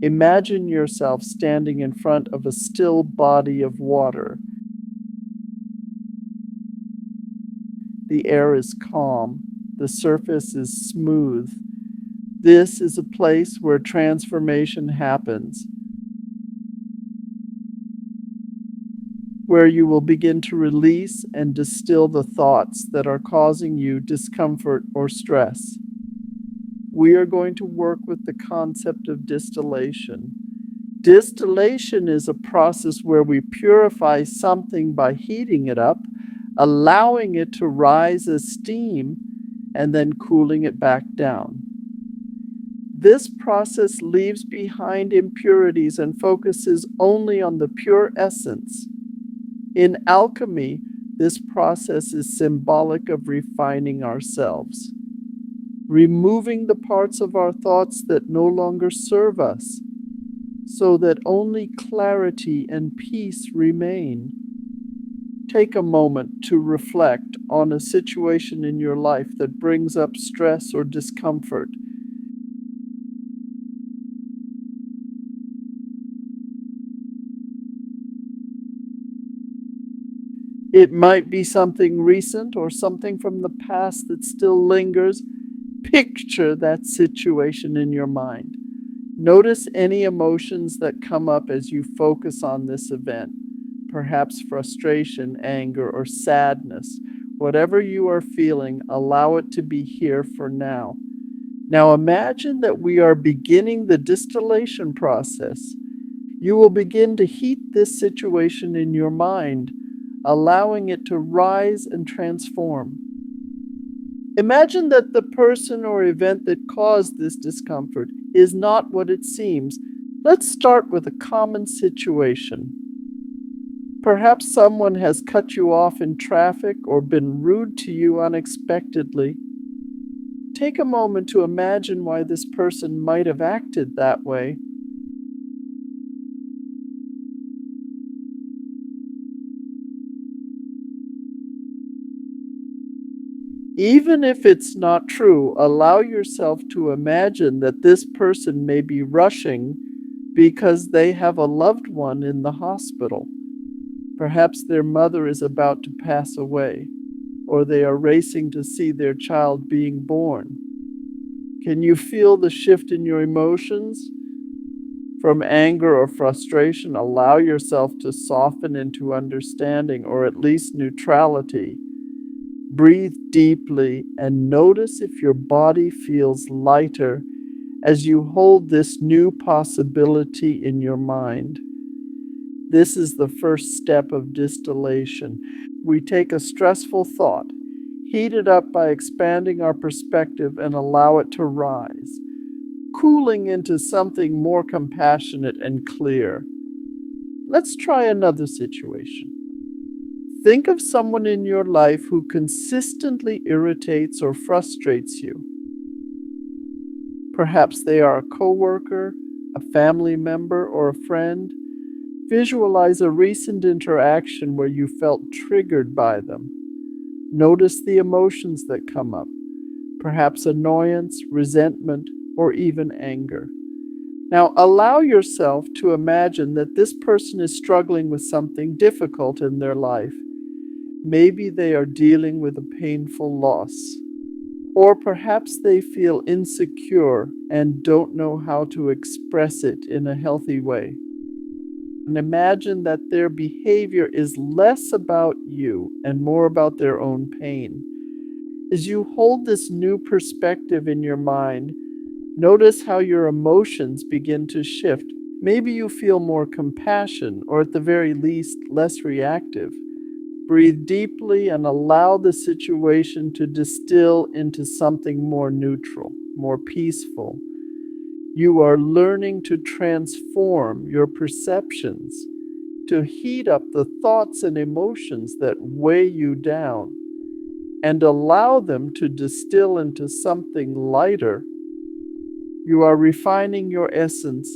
Imagine yourself standing in front of a still body of water. The air is calm. The surface is smooth. This is a place where transformation happens, where you will begin to release and distill the thoughts that are causing you discomfort or stress. We are going to work with the concept of distillation. Distillation is a process where we purify something by heating it up, allowing it to rise as steam, and then cooling it back down. This process leaves behind impurities and focuses only on the pure essence. In alchemy, this process is symbolic of refining ourselves, removing the parts of our thoughts that no longer serve us, so that only clarity and peace remain. Take a moment to reflect on a situation in your life that brings up stress or discomfort. It might be something recent or something from the past that still lingers. Picture that situation in your mind. Notice any emotions that come up as you focus on this event, perhaps frustration, anger, or sadness. Whatever you are feeling, allow it to be here for now. Now imagine that we are beginning the distillation process. You will begin to heat this situation in your mind, allowing it to rise and transform. Imagine that the person or event that caused this discomfort is not what it seems. Let's start with a common situation. Perhaps someone has cut you off in traffic or been rude to you unexpectedly. Take a moment to imagine why this person might have acted that way. Even if it's not true, allow yourself to imagine that this person may be rushing because they have a loved one in the hospital. Perhaps their mother is about to pass away, or they are racing to see their child being born. Can you feel the shift in your emotions? From anger or frustration, allow yourself to soften into understanding or at least neutrality. Breathe deeply and notice if your body feels lighter as you hold this new possibility in your mind. This is the first step of distillation. We take a stressful thought, heat it up by expanding our perspective, and allow it to rise, cooling into something more compassionate and clear. Let's try another situation. Think of someone in your life who consistently irritates or frustrates you. Perhaps they are a coworker, a family member, or a friend. Visualize a recent interaction where you felt triggered by them. Notice the emotions that come up, perhaps annoyance, resentment, or even anger. Now, allow yourself to imagine that this person is struggling with something difficult in their life. Maybe they are dealing with a painful loss, or perhaps they feel insecure and don't know how to express it in a healthy way. And imagine that their behavior is less about you and more about their own pain. As you hold this new perspective in your mind, notice how your emotions begin to shift. Maybe you feel more compassion, or at the very least, less reactive. Breathe deeply and allow the situation to distill into something more neutral, more peaceful. You are learning to transform your perceptions, to heat up the thoughts and emotions that weigh you down, and allow them to distill into something lighter. You are refining your essence,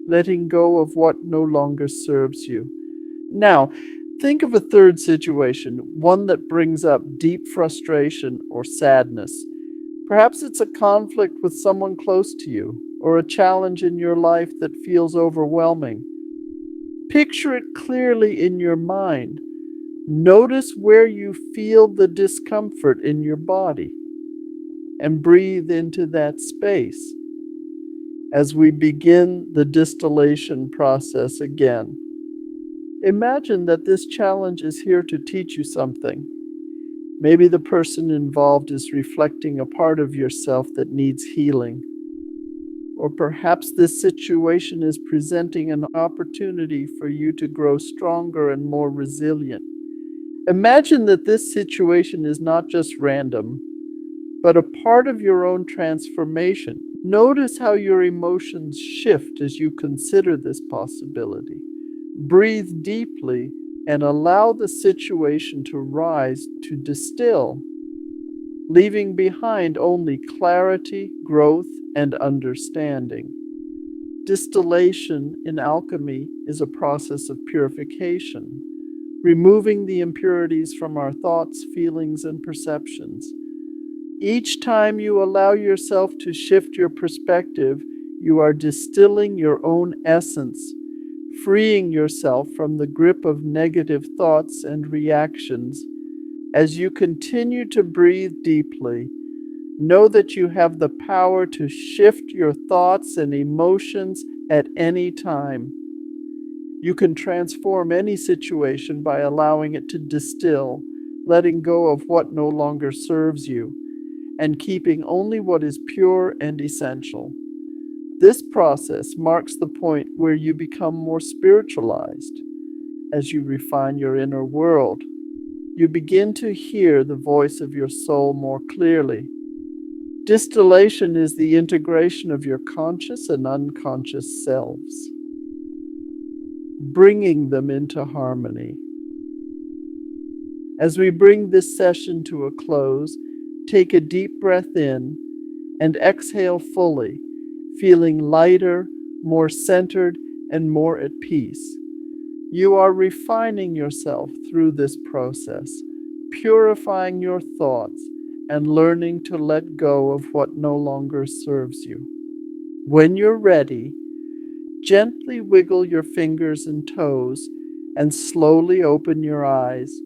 letting go of what no longer serves you. Now, think of a third situation, one that brings up deep frustration or sadness. Perhaps it's a conflict with someone close to you. or a challenge in your life that feels overwhelming. Picture it clearly in your mind. Notice where you feel the discomfort in your body and breathe into that space as we begin the distillation process again. Imagine that this challenge is here to teach you something. Maybe the person involved is reflecting a part of yourself that needs healing. Or perhaps this situation is presenting an opportunity for you to grow stronger and more resilient. Imagine that this situation is not just random, but a part of your own transformation. Notice how your emotions shift as you consider this possibility. Breathe deeply and allow the situation to rise, to distill, leaving behind only clarity, growth, and understanding. Distillation in alchemy is a process of purification, removing the impurities from our thoughts, feelings, and perceptions. Each time you allow yourself to shift your perspective, you are distilling your own essence, freeing yourself from the grip of negative thoughts and reactions. As you continue to breathe deeply, know that you have the power to shift your thoughts and emotions at any time. You can transform any situation by allowing it to distill, letting go of what no longer serves you, and keeping only what is pure and essential. This process marks the point where you become more spiritualized. As you refine your inner world, you begin to hear the voice of your soul more clearly. Distillation is the integration of your conscious and unconscious selves, bringing them into harmony. As we bring this session to a close, take a deep breath in and exhale fully, feeling lighter, more centered, and more at peace. You are refining yourself through this process, purifying your thoughts, and learning to let go of what no longer serves you. When you're ready, gently wiggle your fingers and toes and slowly open your eyes,